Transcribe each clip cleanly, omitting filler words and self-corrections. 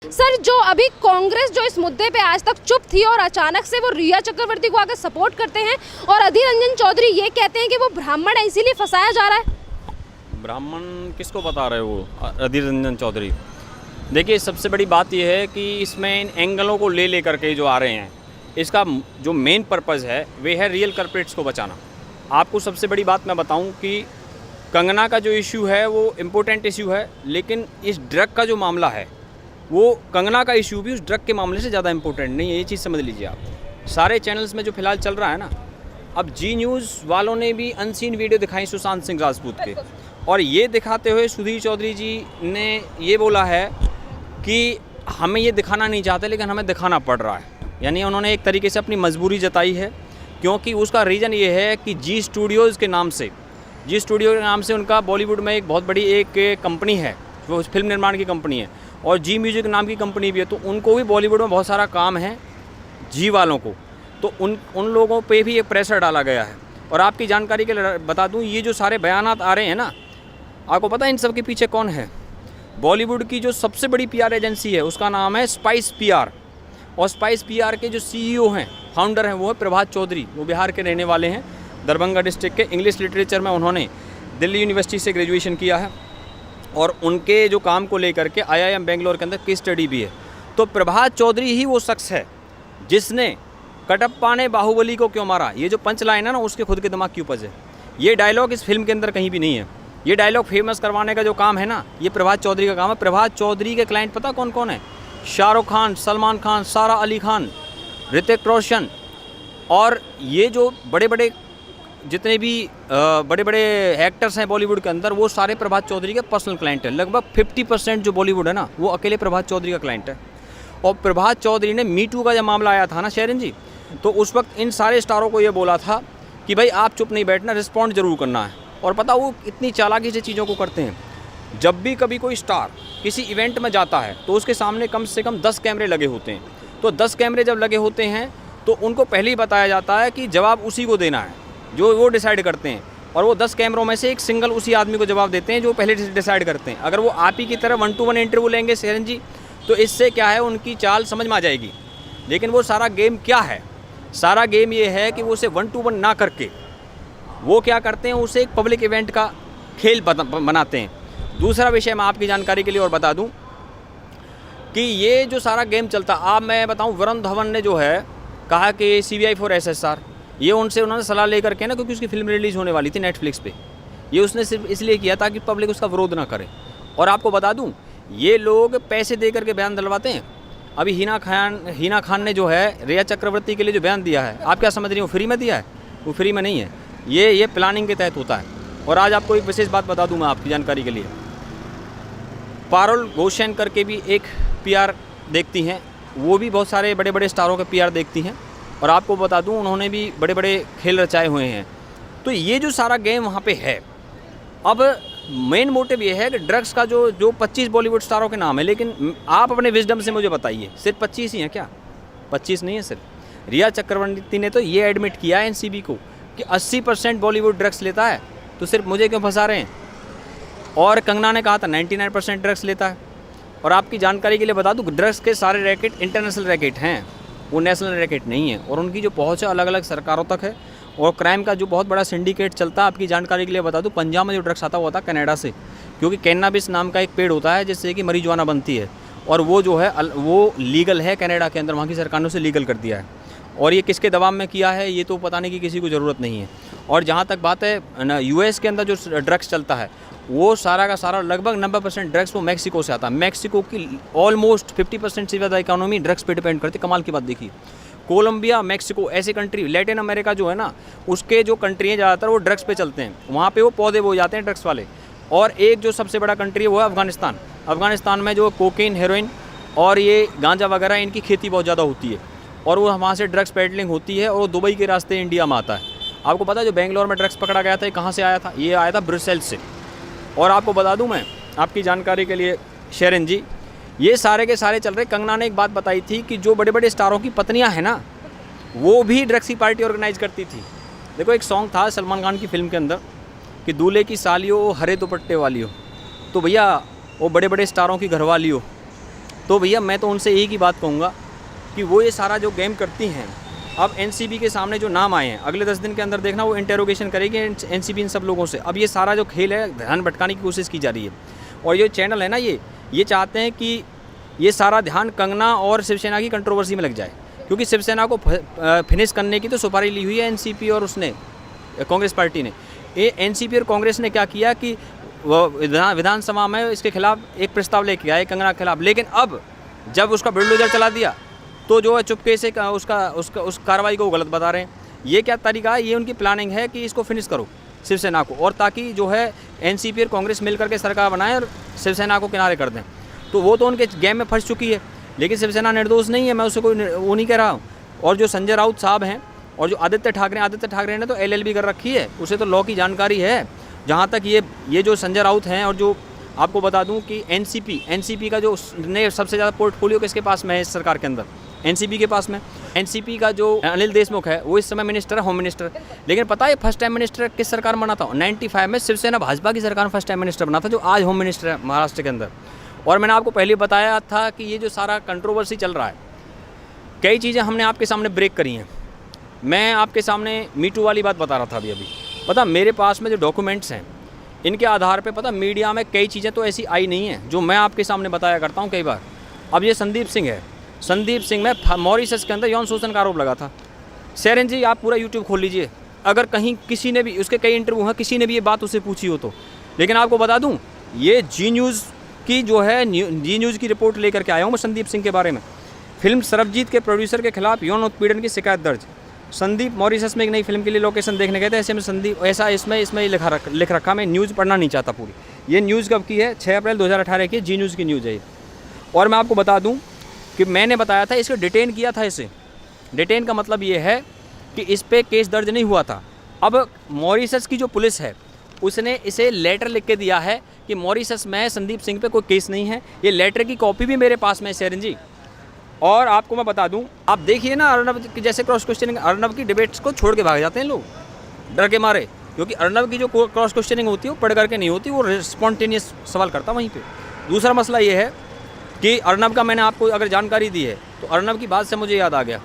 Sir, जो अभी कांग्रेस जो इस मुद्दे पे आज तक चुप थी और अचानक से वो रिया चक्रवर्ती को आकर सपोर्ट करते हैं और अधीर रंजन चौधरी ये कहते हैं कि वो ब्राह्मण है इसीलिए फंसाया जा रहा है। ब्राह्मण किसको बता रहे हो अधीर रंजन चौधरी? देखिए, सबसे बड़ी बात यह है कि इसमें इन एंगलों को ले करके जो आ रहे हैं, इसका जो मेन पर्पज़ है वे है रियल कल्प्रिट्स को बचाना। आपको सबसे बड़ी बात मैं बताऊं कि कंगना का जो इशू है वो इम्पोर्टेंट इशू है, लेकिन इस ड्रग का जो मामला है वो कंगना का इशू भी उस ड्रग के मामले से ज़्यादा इम्पोर्टेंट नहीं है। ये चीज़ समझ लीजिए आप। सारे चैनल्स में जो फिलहाल चल रहा है ना, अब जी न्यूज़ वालों ने भी अनसीन वीडियो दिखाई सुशांत सिंह राजपूत के, और ये दिखाते हुए सुधीर चौधरी जी ने ये बोला है कि हमें ये दिखाना नहीं चाहते लेकिन हमें दिखाना पड़ रहा है। यानी उन्होंने एक तरीके से अपनी मजबूरी जताई है, क्योंकि उसका रीज़न ये है कि जी स्टूडियो के नाम से उनका बॉलीवुड में एक बहुत बड़ी एक कंपनी है, वो फिल्म निर्माण की कंपनी है, और जी म्यूजिक नाम की कंपनी भी है। तो उनको भी बॉलीवुड में बहुत सारा काम है जी वालों को, तो उन लोगों पे भी एक प्रेशर डाला गया है। और आपकी जानकारी के लिए बता दूं, ये जो सारे बयानात आ रहे हैं ना, आपको पता है इन सब के पीछे कौन है? बॉलीवुड की जो सबसे बड़ी पीआर एजेंसी है उसका नाम है स्पाइस पीआर, और स्पाइस पीआर के जो सीईओ हैं, फाउंडर हैं, वो है प्रभात चौधरी। वो बिहार के रहने वाले हैं, दरभंगा डिस्ट्रिक्ट के। इंग्लिश लिटरेचर में उन्होंने दिल्ली यूनिवर्सिटी से ग्रेजुएशन किया है, और उनके जो काम को लेकर के IIM बेंगलोर के अंदर केस स्टडी भी है। तो प्रभात चौधरी ही वो शख्स है जिसने कटप्पा ने बाहुबली को क्यों मारा, ये जो पंच लाइन है ना, उसके खुद के दिमाग की उपज है। ये डायलॉग इस फिल्म के अंदर कहीं भी नहीं है। ये डायलॉग फेमस करवाने का जो काम है ना, ये प्रभात चौधरी का काम है। प्रभात चौधरी के क्लाइंट पता कौन कौन है? शाहरुख खान, सलमान खान, सारा अली खान, ऋतिक रोशन, और ये जो बड़े बड़े जितने भी बड़े बड़े एक्टर्स हैं बॉलीवुड के अंदर, वो सारे प्रभात चौधरी के पर्सनल क्लाइंट हैं। लगभग 50% जो बॉलीवुड है ना, वो अकेले प्रभात चौधरी का क्लाइंट है। और प्रभात चौधरी ने मी टू का जब मामला आया था ना शेरन जी, तो उस वक्त इन सारे स्टारों को ये बोला था कि भाई आप चुप नहीं बैठना, रिस्पॉन्ड जरूर करना है। और पता वो इतनी चालाकी से चीज़ों को करते हैं, जब भी कभी कोई स्टार किसी इवेंट में जाता है तो उसके सामने कम से कम 10 कैमरे लगे होते हैं। तो 10 कैमरे जब लगे होते हैं तो उनको पहले ही बताया जाता है कि जवाब उसी को देना है जो वो डिसाइड करते हैं, और वो 10 कैमरों में से एक सिंगल उसी आदमी को जवाब देते हैं जो पहले डिसाइड करते हैं। अगर वो आप ही की तरह 1-to-1 इंटरव्यू लेंगे शेरन जी, तो इससे क्या है, उनकी चाल समझ में आ जाएगी। लेकिन वो सारा गेम क्या है? सारा गेम ये है कि वो उसे 1-to-1 ना करके वो क्या करते हैं, उसे एक पब्लिक इवेंट का खेल बनाते हैं। दूसरा विषय मैं आपकी जानकारी के लिए और बता दूं कि ये जो सारा गेम चलता, आप मैं बताऊं, वरुण धवन ने जो है कहा कि CBI for SSR, ये उन्होंने सलाह लेकर के ना, क्योंकि उसकी फिल्म रिलीज़ होने वाली थी नेटफ्लिक्स पे, ये उसने सिर्फ इसलिए किया ताकि पब्लिक उसका विरोध ना करे। और आपको बता दूं, ये लोग पैसे दे करके बयान दिलवाते हैं। अभी हिना खान ने जो है रिया चक्रवर्ती के लिए जो बयान दिया है, आप क्या समझ रही हो फ्री में दिया है? वो फ्री में नहीं है, ये प्लानिंग के तहत होता है। और आज आपको एक विशेष बात बता दूं मैं आपकी जानकारी के लिए, पारुल घोषण करके भी एक PR देखती हैं, वो भी बहुत सारे बड़े बड़े स्टारों के PR देखती हैं, और आपको बता दूं उन्होंने भी बड़े बड़े खेल रचाए हुए हैं। तो ये जो सारा गेम वहाँ पे है, अब मेन मोटिव ये है कि ड्रग्स का जो 25 बॉलीवुड स्टारों के नाम है, लेकिन आप अपने विजडम से मुझे बताइए, सिर्फ 25 ही हैं क्या? 25 नहीं है सिर्फ। रिया चक्रवर्ती ने तो ये एडमिट किया है NCB को कि 80% बॉलीवुड ड्रग्स लेता है, तो सिर्फ मुझे क्यों फंसा रहे हैं? और कंगना ने कहा था 99% ड्रग्स लेता है। और आपकी जानकारी के लिए बता दूं, ड्रग्स के सारे रैकेट इंटरनेशनल रैकेट हैं, वो नेशनल रैकेट नहीं है, और उनकी जो पहुंच है अलग अलग सरकारों तक है। और क्राइम का जो बहुत बड़ा सिंडिकेट चलता है, आपकी जानकारी के लिए बता दूं, पंजाब में जो ड्रग्स आता हुआ था कनाडा से, क्योंकि कैनाबिस नाम का एक पेड़ होता है जिससे कि मरीजुआना बनती है, और वो जो है वो लीगल है कनाडा के अंदर, वहाँ की सरकार ने उसे लीगल कर दिया है। और ये किसके दबाव में किया है ये तो बताने की किसी को ज़रूरत नहीं है। और जहाँ तक बात है ना, US के अंदर जो ड्रग्स चलता है, वो सारा का सारा लगभग 90% ड्रग्स वो मैक्सिको से आता है। मैक्सिको की ऑलमोस्ट 50% से ज़्यादा इकोनॉमी ड्रग्स पे डिपेंड करती है। कमाल की बात देखिए, कोलंबिया, मैक्सिको, ऐसे कंट्री, लैटिन अमेरिका जो है ना, उसके जो कंट्री हैं ज़्यादातर वो ड्रग्स पे चलते हैं, वहाँ पे वो पौधे बो जाते हैं ड्रग्स वाले। और एक जो सबसे बड़ा कंट्री है वो है अफगानिस्तान। अफगानिस्तान में जो कोकीन, हेरोइन और ये गांजा वगैरह, इनकी खेती बहुत ज़्यादा होती है, और वो वहाँ से ड्रग्स पेडलिंग होती है, और वो दुबई के रास्ते इंडिया में आता है। आपको पता है जो बेंगलोर में ड्रग्स पकड़ा गया था, ये कहाँ से आया था? ये आया था ब्रुसेल से। और आपको बता दूं मैं आपकी जानकारी के लिए शेरन जी, ये सारे के सारे चल रहे। कंगना ने एक बात बताई थी कि जो बड़े बड़े स्टारों की पत्नियां हैं ना, वो भी ड्रग्स की पार्टी ऑर्गेनाइज करती थी। देखो, एक सॉन्ग था सलमान खान की फिल्म के अंदर कि दूल्हे की साली हो हरे दुपट्टे वाली हो, तो भैया वो बड़े बड़े स्टारों की घरवाली हो, तो भैया मैं तो उनसे एक ही बात कहूँगा कि वो ये सारा जो गेम करती हैं, अब एनसीबी के सामने जो नाम आए हैं अगले 10 दिन के अंदर देखना वो इंटेरोगेशन करेगी एनसीबी इन सब लोगों से। अब ये सारा जो खेल है ध्यान भटकाने की कोशिश की जा रही है, और ये चैनल है ना ये चाहते हैं कि ये सारा ध्यान कंगना और शिवसेना की कंट्रोवर्सी में लग जाए, क्योंकि शिवसेना को फिनिश करने की तो सुपारी ली हुई है एनसीपी और उसने कांग्रेस पार्टी ने। ये एनसीपी और कांग्रेस ने क्या किया कि वो विधानसभा में इसके खिलाफ एक प्रस्ताव लेके आए कंगना के खिलाफ, लेकिन अब जब उसका बुलडोजर चला दिया तो जो है चुपके से उस कार्रवाई को गलत बता रहे हैं। ये क्या तरीका है? ये उनकी प्लानिंग है कि इसको फिनिश करो शिवसेना को, और ताकि जो है एनसीपी और कांग्रेस मिल करके सरकार बनाएं और शिवसेना को किनारे कर दें। तो वो तो उनके गेम में फंस चुकी है, लेकिन शिवसेना निर्दोष नहीं है, मैं उससे कोई वो नहीं कह रहा हूँ। और जो संजय राउत साहब हैं और जो आदित्य ठाकरे ने तो LLB कर रखी है, उसे तो लॉ की जानकारी है। जहाँ तक ये जो संजय राउत हैं, और जो आपको बता दूं कि एनसीपी का जो ने सबसे ज़्यादा पोर्टफोलियो किसके पास में है इस सरकार के अंदर? एनसीपी के पास में। एनसीपी का जो अनिल देशमुख है वो इस समय मिनिस्टर है, होम मिनिस्टर। लेकिन पता है फर्स्ट टाइम मिनिस्टर किस सरकार बना था? 95 में शिवसेना भाजपा की सरकार में फर्स्ट टाइम मिनिस्टर बना था, जो आज होम मिनिस्टर है महाराष्ट्र के अंदर। और मैंने आपको पहले बताया था कि ये जो सारा कंट्रोवर्सी चल रहा है, कई चीज़ें हमने आपके सामने ब्रेक करी हैं। मैं आपके सामने मीटू वाली बात बता रहा था अभी। पता मेरे पास में जो डॉक्यूमेंट्स हैं इनके आधार पे पता मीडिया में कई चीज़ें तो ऐसी आई नहीं हैं जो मैं आपके सामने बताया करता हूँ कई बार। अब ये संदीप सिंह है, संदीप सिंह में मॉरिशस के अंदर यौन शोषण का आरोप लगा था। शेरन जी आप पूरा यूट्यूब खोल लीजिए, अगर कहीं किसी ने भी, उसके कई इंटरव्यू हैं, किसी ने भी ये बात उससे पूछी हो तो। लेकिन आपको बता दूँ ये जी न्यूज़ की जो है जी न्यूज़ की रिपोर्ट लेकर के आया हूँ मैं संदीप सिंह के बारे में। फिल्म सरबजीत के प्रोड्यूसर के खिलाफ यौन उत्पीड़न की शिकायत दर्ज। संदीप मॉरिशस में एक नई फिल्म के लिए लोकेशन देखने गए थे, ऐसे में संदीप ऐसा इसमें लिख रखा। मैं न्यूज़ पढ़ना नहीं चाहता पूरी। ये न्यूज़ कब की है? 6 अप्रैल 2018 की जी न्यूज़ की न्यूज़ है ये। और मैं आपको बता दूं कि मैंने बताया था इसको डिटेन किया था। इसे डिटेन का मतलब ये है कि इस पर केस दर्ज नहीं हुआ था। अब मॉरिशस की जो पुलिस है उसने इसे लेटर लिख के दिया है कि मॉरिशस में संदीप सिंह पे कोई केस नहीं है। ये लेटर की कॉपी भी मेरे पास में है शेरन जी। और आपको मैं बता दूं, आप देखिए ना अर्नब की जैसे क्रॉस क्वेश्चनिंग, अर्नब की डिबेट्स को छोड़ के भाग जाते हैं लोग डर के मारे, क्योंकि अर्नब की जो क्रॉस क्वेश्चनिंग होती है वो पढ़ करके नहीं होती, वो स्पॉन्टेनियस सवाल करता वहीं पे। दूसरा मसला ये है कि अर्नब का मैंने आपको अगर जानकारी दी है तो अर्नब की बात से मुझे याद आ गया।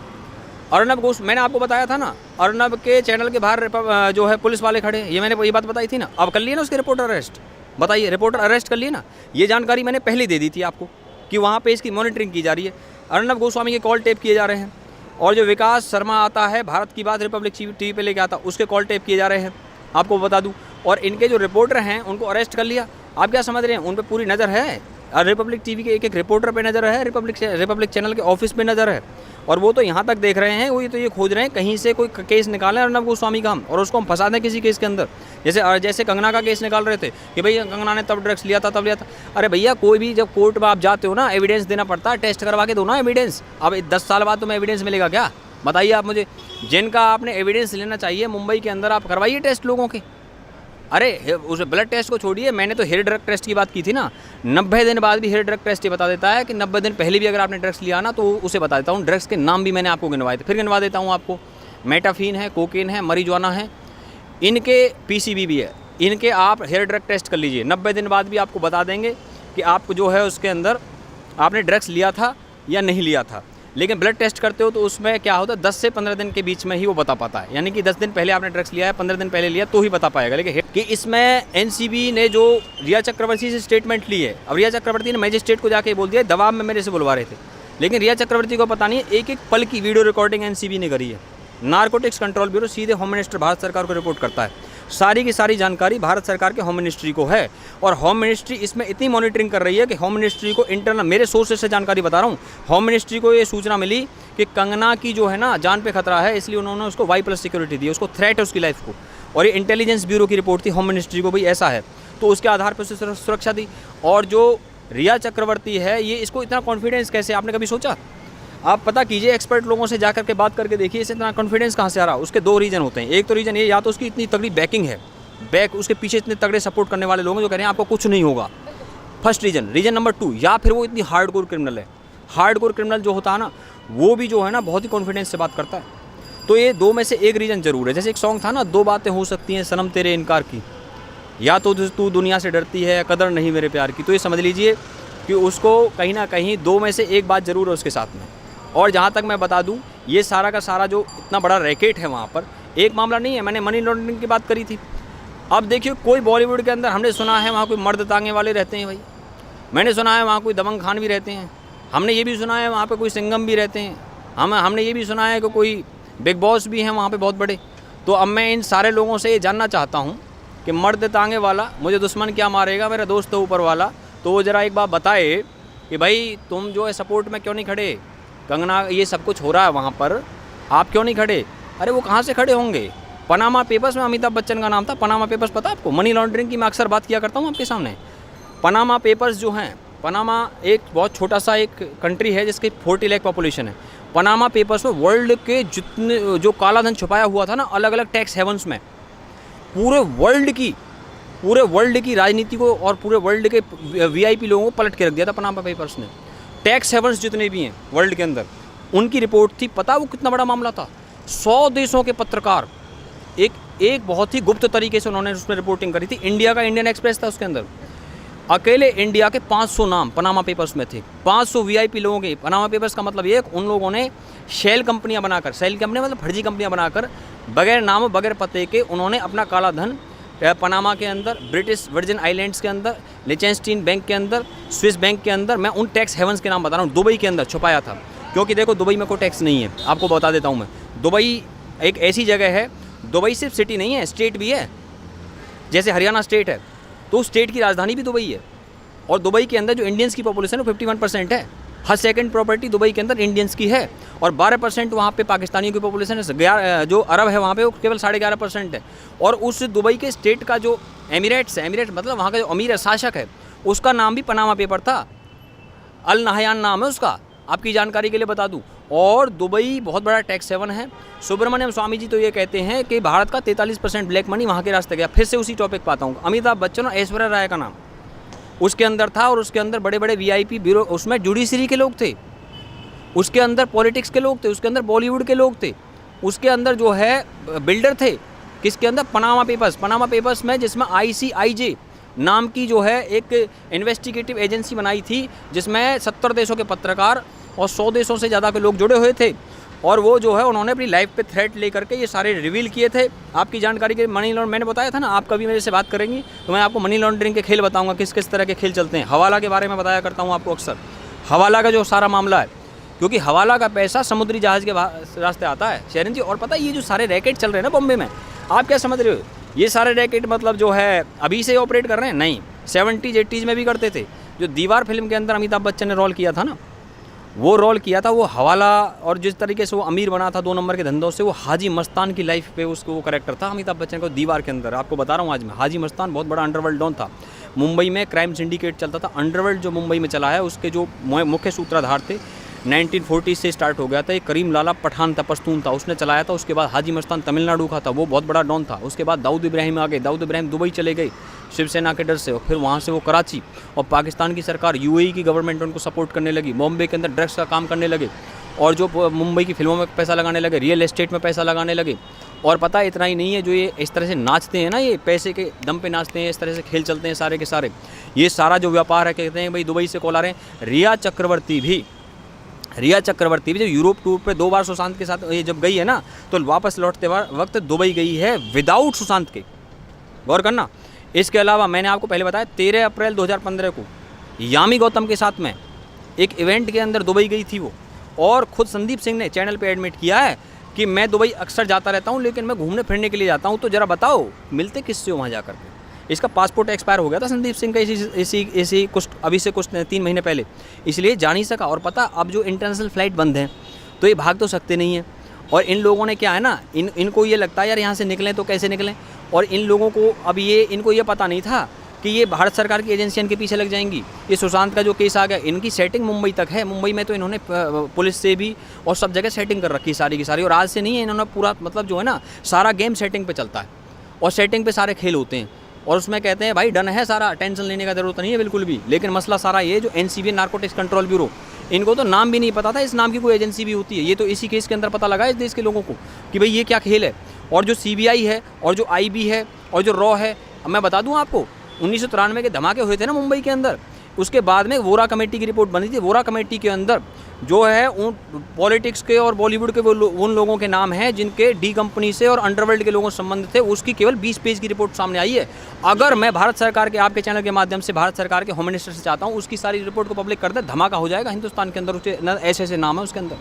अर्नब घोष, मैंने आपको बताया था ना, अर्नब के चैनल के बाहर जो है पुलिस वाले खड़े, ये मैंने ये बात बताई थी ना। अब कर लिए ना उसके रिपोर्टर अरेस्ट? बताइए, रिपोर्टर अरेस्ट कर लिए ना? ये जानकारी मैंने पहले दे दी थी आपको कि वहाँ पे इसकी मॉनिटरिंग की जा रही है। अर्नब गोस्वामी के कॉल टेप किए जा रहे हैं, और जो विकास शर्मा आता है भारत की बात रिपब्लिक टीवी पे लेके आता, उसके कॉल टेप किए जा रहे हैं, आपको बता दूं। और इनके जो रिपोर्टर हैं उनको अरेस्ट कर लिया। आप क्या समझ रहे हैं उन पर पूरी नज़र है? रिपब्लिक टीवी के एक रिपोर्टर पे नज़र है, रिपब्लिक चैनल के ऑफिस पे नज़र है, और वो तो यहाँ तक देख रहे हैं, वो तो ये खोज रहे हैं कहीं से कोई केस निकालें अर्नब गोस्वामी का हम, और उसको हम फंसा दें किसी केस के अंदर। जैसे कंगना का केस निकाल रहे थे कि भैया कंगना ने तब ड्रग्स लिया था तब लिया था। अरे भैया कोई भी जब कोर्ट में आप जाते हो ना, एविडेंस देना पड़ता है, टेस्ट करवा के दो ना एविडेंस। अब 10 साल बाद तुम्हें एविडेंस मिलेगा क्या? बताइए आप मुझे। जिनका आपने एविडेंस लेना चाहिए मुंबई के अंदर, आप करवाइए टेस्ट लोगों के। अरे उस ब्लड टेस्ट को छोड़िए, मैंने तो हेयर ड्रग टेस्ट की बात की थी ना। 90 दिन बाद भी हेयर ड्रग टेस्ट ये बता देता है कि 90 दिन पहले भी अगर आपने ड्रग्स लिया ना, तो उसे बता देता हूँ। ड्रग्स के नाम भी मैंने आपको गिनवाए थे, फिर गिनवा देता हूँ आपको। मेटाफीन है, कोकेन है, मरीजुआना है, इनके PCB भी है। इनके आप हेयर ड्रग टेस्ट कर लीजिए, 90 दिन बाद भी आपको बता देंगे कि आपको जो है उसके अंदर आपने ड्रग्स लिया था या नहीं लिया था। लेकिन ब्लड टेस्ट करते हो तो उसमें क्या होता है, 10 से 15 दिन के बीच में ही वो बता पाता है। यानी कि 10 दिन पहले आपने ड्रग्स लिया है, 15 दिन पहले लिया तो ही बता पाएगा। लेकिन कि इसमें NCB ने जो रिया चक्रवर्ती से स्टेटमेंट ली है, अब रिया चक्रवर्ती ने मैजिस्ट्रेट को जाके बोल दिया, दबाव में मेरे से बुलवा रहे थे, लेकिन रिया चक्रवर्ती को पता नहीं है एक पल की वीडियो रिकॉर्डिंग NCB ने करी है। नारकोटिक्स कंट्रोल ब्यूरो सीधे होम मिनिस्टर भारत सरकार को रिपोर्ट करता है। सारी की सारी जानकारी भारत सरकार के होम मिनिस्ट्री को है, और होम मिनिस्ट्री इसमें इतनी मॉनिटरिंग कर रही है कि होम मिनिस्ट्री को इंटरनल, मेरे सोर्सेस से जानकारी बता रहा हूँ, होम मिनिस्ट्री को ये सूचना मिली कि कंगना की जो है ना जान पे खतरा है, इसलिए उन्होंने उसको Y+ सिक्योरिटी दी, उसको थ्रेट है उसकी लाइफ को। और ये इंटेलिजेंस ब्यूरो की रिपोर्ट थी होम मिनिस्ट्री को, भाई ऐसा है, तो उसके आधार पर उसे सुरक्षा दी। और जो रिया चक्रवर्ती है, ये इसको इतना कॉन्फिडेंस कैसे, आपने कभी सोचा? आप पता कीजिए, एक्सपर्ट लोगों से जाकर के बात करके देखिए इसे इतना कॉन्फिडेंस कहाँ से आ रहा। उसके 2 रीज़न होते हैं। एक तो रीज़न ये, या तो उसकी इतनी तगड़ी बैकिंग है, उसके पीछे इतने तगड़े सपोर्ट करने वाले लोग हैं जो कह रहे हैं आपको कुछ नहीं होगा, फर्स्ट रीज़न नंबर 2, या फिर वो इतनी हार्डकोर क्रिमिनल है। हार्डकोर क्रिमिनल जो होता है ना, वो भी जो है ना बहुत ही कॉन्फिडेंस से बात करता है। तो ये 2 में से एक रीज़न जरूर है। जैसे एक सॉन्ग था ना, 2 बातें हो सकती हैं सनम तेरे इनकार की, या तो तू दुनिया से डरती है, कदर नहीं मेरे प्यार की। तो ये समझ लीजिए कि उसको कहीं ना कहीं 2 में से एक बात ज़रूर है उसके साथ में। और जहाँ तक मैं बता दूँ, ये सारा का सारा जो इतना बड़ा रैकेट है वहाँ पर, एक मामला नहीं है, मैंने मनी लॉन्ड्रिंग की बात करी थी। अब देखिए, कोई बॉलीवुड के अंदर हमने सुना है वहाँ कोई मर्द तांगे वाले रहते हैं भाई, मैंने सुना है वहाँ कोई दबंग खान भी रहते हैं, हमने ये भी सुना है वहाँ पे कोई सिंघम भी रहते हैं, हमने ये भी सुना है कि कोई बिग बॉस भी हैं वहाँ पे बहुत बड़े। तो अब मैं इन सारे लोगों से ये जानना चाहता हूँ कि मर्द तांगे वाला मुझे दुश्मन क्या मारेगा, मेरा दोस्त है ऊपर वाला, तो वो ज़रा एक बात बताए कि भाई तुम जो है सपोर्ट में क्यों नहीं खड़े। कंगना, ये सब कुछ हो रहा है वहाँ पर, आप क्यों नहीं खड़े? अरे वो कहाँ से खड़े होंगे? पनामा पेपर्स में अमिताभ बच्चन का नाम था। पनामा पेपर्स पता आपको? मनी लॉन्ड्रिंग की मैं अक्सर बात किया करता हूँ आपके सामने। पनामा पेपर्स जो हैं, पनामा एक बहुत छोटा सा एक कंट्री है जिसकी 40 लाख पॉपुलेशन है। पनामा पेपर्स में वर्ल्ड के जितने जो काला धन छुपाया हुआ था ना अलग अलग टैक्स हेवंस में, पूरे वर्ल्ड की राजनीति को और पूरे वर्ल्ड के VIP लोगों को पलट के रख दिया था पनामा पेपर्स ने। टैक्स हेवंस जितने भी हैं वर्ल्ड के अंदर, उनकी रिपोर्ट थी। पता वो कितना बड़ा मामला था? 100 देशों के पत्रकार एक बहुत ही गुप्त तरीके से उन्होंने उसमें रिपोर्टिंग करी थी। इंडिया का इंडियन एक्सप्रेस था उसके अंदर, अकेले इंडिया के 500 नाम पनामा पेपर्स में थे। 500 VIP लोगों के। पनामा पेपर्स का मतलब ये, उन लोगों ने शेल कंपनियां बनाकर, शेल कंपनियां मतलब फर्जी कंपनियां बनाकर, बगैर नाम बगैर पते के उन्होंने अपना काला धन पनामा के अंदर, ब्रिटिश वर्जिन आइलैंड्स के अंदर, लिechtenstein बैंक के अंदर, स्विस बैंक के अंदर, मैं उन टैक्स हेवंस के नाम बता रहा हूँ, दुबई के अंदर छुपाया था। क्योंकि देखो, दुबई में कोई टैक्स नहीं है, आपको बता देता हूँ मैं। दुबई एक ऐसी जगह है, दुबई सिर्फ सिटी नहीं है, स्टेट भी है। जैसे हरियाणा स्टेट है तो स्टेट की राजधानी भी दुबई है। और दुबई के अंदर जो इंडियंस की पॉपुलेशन है वो 51% है। हर सेकंड प्रॉपर्टी दुबई के अंदर इंडियंस की है। और 12% वहाँ पे पाकिस्तानियों की पॉपुलेशन है। जो अरब है वहाँ पे वो केवल 11.5% है। और उस दुबई के स्टेट का जो एमिरेट्स है, एमिरेट मतलब वहाँ का जो अमीर है, शासक है, उसका नाम भी पनामा पेपर था। अल नहयान नाम है उसका, आपकी जानकारी के लिए बता दूं। और दुबई बहुत बड़ा टैक्स हेवन है। सुब्रमण्यम स्वामी जी तो ये कहते हैं कि भारत का 43% ब्लैक मनी वहाँ के रास्ते गया। फिर से उसी टॉपिक पर आता हूँ। अमिताभ बच्चन और ऐश्वर्या राय का नाम उसके अंदर था। और उसके अंदर बड़े बड़े VIP ब्यूरो, उसमें जुडिशरी के लोग थे, उसके अंदर पॉलिटिक्स के लोग थे, उसके अंदर बॉलीवुड के लोग थे, उसके अंदर जो है बिल्डर थे। किसके अंदर? Panama papers. पनामा पेपर्स में जिसमें ICIJ नाम की जो है एक इन्वेस्टिगेटिव एजेंसी बनाई थी, जिसमें 70 देशों के पत्रकार और 100 देशों से ज़्यादा के लोग जुड़े हुए थे। और वो जो है उन्होंने अपनी लाइफ पे थ्रेट लेकर के ये सारे रिवील किए थे। आपकी जानकारी के मनी लॉन्ड्रिंग, मैंने बताया था ना, आप कभी मेरे से बात करेंगी तो मैं आपको मनी लॉन्ड्रिंग के खेल बताऊंगा, किस किस तरह के खेल चलते हैं। हवाला के बारे में बताया करता हूँ आपको अक्सर, हवाला का जो सारा मामला है, क्योंकि हवाला का पैसा समुद्री जहाज़ के रास्ते आता है शरण जी। और पता है ये जो सारे रैकेट चल रहे हैं ना बॉम्बे में, आप क्या समझ रहे हो? ये सारे रैकेट मतलब जो है अभी से ऑपरेट कर रहे हैं? नहीं, 70s 80s में भी करते थे। जो दीवार फिल्म के अंदर अमिताभ बच्चन ने रोल किया था ना, वो रोल किया था वो हवाला। और जिस तरीके से वो अमीर बना था 2 नंबर के धंधों से, वो हाजी मस्तान की लाइफ पे उसको वो कैरेक्टर था अमिताभ बच्चन को दीवार के अंदर। आपको बता रहा हूँ आज मैं, हाजी मस्तान बहुत बड़ा अंडरवर्ल्ड डॉन था। मुंबई में क्राइम सिंडिकेट चलता था। अंडरवर्ल्ड जो मुंबई में चला है, उसके जो मुख्य सूत्रधार थे 1940 से स्टार्ट हो गया था। एक करीम लाला पठान था, पश्तून था, उसने चलाया था। उसके बाद हाजी मस्तान तमिलनाडु का था, वो बहुत बड़ा डॉन था। उसके बाद दाऊद इब्राहिम आ गए। दाऊद इब्राहिम दुबई चले गए शिवसेना के डर से, और फिर वहाँ से वो कराची, और पाकिस्तान की सरकार UAE की गवर्नमेंट उनको सपोर्ट करने लगी। बॉम्बे के अंदर ड्रग्स का काम करने लगे, और जो मुंबई की फिल्मों में पैसा लगाने लगे, रियल एस्टेट में पैसा लगाने लगे। और पता है इतना ही नहीं है, जो ये इस तरह से नाचते हैं ना, ये पैसे के दम पे नाचते हैं, इस तरह से खेल चलते हैं सारे के सारे। ये सारा जो व्यापार है, कहते हैं भाई दुबई से कॉल आ रहे हैं। रिया चक्रवर्ती भी जब यूरोप टूर पे 2 बार सुशांत के साथ ये जब गई है ना, तो वापस लौटते वक्त दुबई गई है विदाउट सुशांत के। गौर करना। इसके अलावा मैंने आपको पहले बताया 13 अप्रैल 2015 को यामी गौतम के साथ में एक इवेंट के अंदर दुबई गई थी वो। और खुद संदीप सिंह ने चैनल पे एडमिट किया है कि मैं दुबई अक्सर जाता रहता हूँ, लेकिन मैं घूमने फिरने के लिए जाता हूँ। तो ज़रा बताओ मिलते किससे हो वहाँ जा कर के? इसका पासपोर्ट एक्सपायर हो गया था संदीप सिंह का इसी कुछ अभी से कुछ 3 महीने पहले, इसलिए जा नहीं सका। और पता, अब जो इंटरनेशनल फ़्लाइट बंद हैं तो ये भाग तो सकते नहीं हैं। और इन लोगों ने क्या है ना, इनको ये लगता है यार यहाँ से निकलें तो कैसे निकलें। और इन लोगों को अब इनको ये पता नहीं था कि ये भारत सरकार की एजेंसियां इनके पीछे लग जाएंगी। ये सुशांत का जो केस आ गया, इनकी सेटिंग मुंबई तक है। मुंबई में तो इन्होंने पुलिस से भी और सब जगह सेटिंग कर रखी सारी की सारी। और आज से नहीं है, इन्होंने पूरा मतलब जो है ना, सारा गेम सेटिंग पे चलता है और सेटिंग पे सारे खेल होते हैं। और उसमें कहते हैं भाई डन है सारा, टेंशन लेने का ज़रूरत नहीं है बिल्कुल भी। लेकिन मसला सारा ये, जो NCB नारकोटिक्स कंट्रोल ब्यूरो, इनको तो नाम भी नहीं पता था इस नाम की कोई एजेंसी भी होती है। ये तो इसी केस के अंदर पता लगा इस देश के लोगों को कि भाई ये क्या खेल है। और जो CBI है और जो IB है और जो रॉ है, अब मैं बता दूं आपको, 1993 के धमाके हुए थे ना मुंबई के अंदर, उसके बाद में वोरा कमेटी की रिपोर्ट बनी थी। वोरा कमेटी के अंदर जो है उन पॉलिटिक्स के और बॉलीवुड के उन लोगों के नाम हैं जिनके डी कंपनी से और अंडरवर्ल्ड के लोगों से संबंध थे। उसकी केवल 20 पेज की रिपोर्ट सामने आई है। अगर मैं भारत सरकार के आपके चैनल के माध्यम से भारत सरकार के होम मिनिस्टर से चाहता हूँ उसकी सारी रिपोर्ट को पब्लिक कर दे, धमाका हो जाएगा हिंदुस्तान के अंदर। उसके ऐसे ऐसे नाम है उसके अंदर।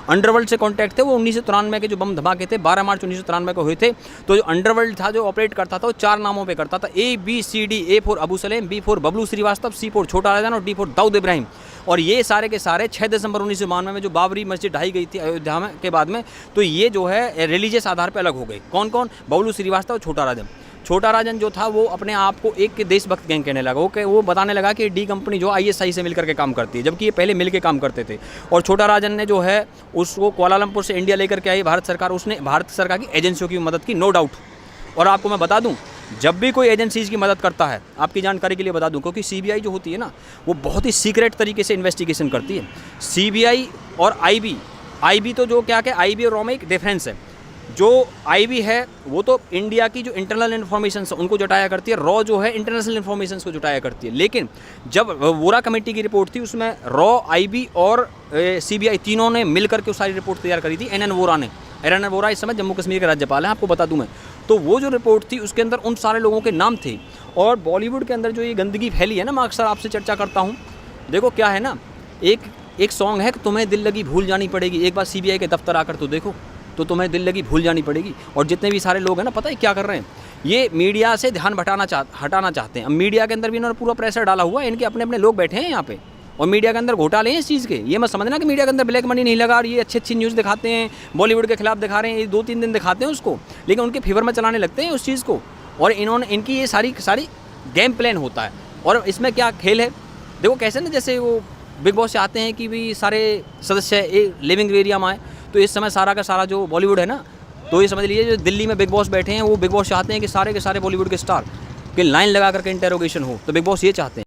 अंडरवर्ल्ड से कॉन्टैक्ट थे। वो 1993 के जो बम धमाके थे 12 मार्च 1993 को हुए थे। तो जो अंडरवर्ल्ड था जो ऑपरेट करता था वो 4 नामों पे करता था, ABCD। A for Abu Salem, B for Babloo Srivastava, C for Chhota Rajan और D फॉर दाऊद इब्राहिम। और ये सारे के सारे 6 दिसंबर 1992 में जो बाबरी मस्जिद ढाई गई थी अयोध्या में के बाद में, तो ये जो है रिलीजियस आधार पर अलग हो गए। कौन कौन? बबलू श्रीवास्तव, छोटा राजन। छोटा राजन जो था वो अपने आप को एक देशभक्त गैंग कहने लगा। वो बताने लगा कि डी कंपनी जो ISI से मिलकर के काम करती है, जबकि ये पहले मिल के काम करते थे। और छोटा राजन ने जो है उसको कुआलालंपुर से इंडिया लेकर के आई भारत सरकार। उसने भारत सरकार की एजेंसियों की मदद की, नो डाउट। और आपको मैं बता दूं, जब भी कोई एजेंसीज़ की मदद करता है, आपकी जानकारी के लिए बता दूं, क्योंकि CBI जो होती है ना वो बहुत ही सीक्रेट तरीके से इन्वेस्टिगेशन करती है। CBI और IB तो जो क्या IB और रॉ में एक डिफरेंस है। जो IB है वो तो इंडिया की जो इंटरनल इन्फॉर्मेशन है उनको जुटाया करती है, रॉ जो है इंटरनेशनल इन्फॉर्मेशन को जुटाया करती है। लेकिन जब वोरा कमेटी की रिपोर्ट थी उसमें रॉ, IB और CBI तीनों ने मिलकर के सारी रिपोर्ट तैयार करी थी। NN वोरा ने। NN वोरा इस समय जम्मू कश्मीर के राज्यपाल हैं, आपको बता दूं मैं। तो वो जो रिपोर्ट थी उसके अंदर उन सारे लोगों के नाम थे। और बॉलीवुड के अंदर जो ये गंदगी फैली है ना, मैं अक्सर आपसे चर्चा करता हूँ। देखो क्या है ना, एक सॉन्ग है कि तुम्हें दिल लगी भूल जानी पड़ेगी। एक बार CBI के दफ्तर आकर तो देखो, तो तुम्हें दिल लगी भूल जानी पड़ेगी। और जितने भी सारे लोग हैं ना, पता है क्या कर रहे हैं? ये मीडिया से ध्यान हटाना चाहते हैं। अब मीडिया के अंदर भी इन्होंने पूरा प्रेशर डाला हुआ है। इनके अपने अपने लोग बैठे हैं यहाँ पे, और मीडिया के अंदर घोटाले हैं इस चीज़ के। ये मत समझना कि मीडिया के अंदर ब्लैक मनी नहीं लगा और ये अच्छी न्यूज़ दिखाते हैं, बॉलीवुड के खिलाफ दिखा रहे हैं, ये 2-3 दिन दिखाते हैं उसको, लेकिन उनके फेवर में चलाने लगते हैं उस चीज़ को। और इनकी ये सारी गेम प्लान होता है। और इसमें क्या खेल है देखो, कैसे ना, जैसे वो बिग बॉस से आते हैं कि भाई सारे सदस्य एक लिविंग एरिया में आए। तो इस समय सारा का सारा जो बॉलीवुड है ना, तो ये समझ लीजिए जो दिल्ली में बिग बॉस बैठे हैं वो बिग बॉस चाहते हैं कि सारे के सारे बॉलीवुड के स्टार के लाइन लगा करके इंटेरोगेशन हो। तो बिग बॉस ये चाहते हैं।